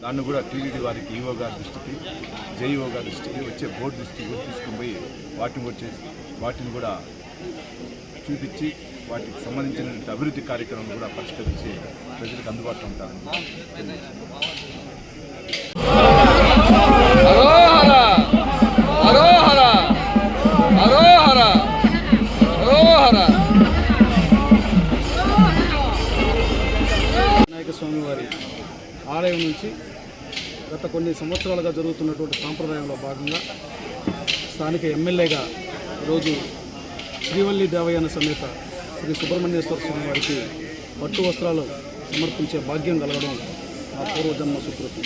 దాన్ని కూడా టీడీడీ వారికి ఈఓ గారి దృష్టికి, జేఈఓ గారి దృష్టికి, వచ్చే బోర్డు దృష్టికి కూడా తీసుకుని పోయి వాటిని కూడా చూపించి వాటికి సంబంధించిన అభివృద్ధి కార్యక్రమం కూడా పరిష్కరించి ప్రజలకు అందుబాటులో ఉంటారని వినాయక స్వామివారి ఆలయం నుంచి గత కొన్ని సంవత్సరాలుగా జరుగుతున్నటువంటి సాంప్రదాయంలో భాగంగా స్థానిక ఎమ్మెల్యేగా ఈరోజు శ్రీవల్లి దేవయాన సమేత శ్రీ సుబ్రహ్మణ్యేశ్వర స్వామి వారికి పట్టు వస్త్రాలు సమర్పించే భాగ్యం కలగడం నా పూర్వజన్మ సుకృతి.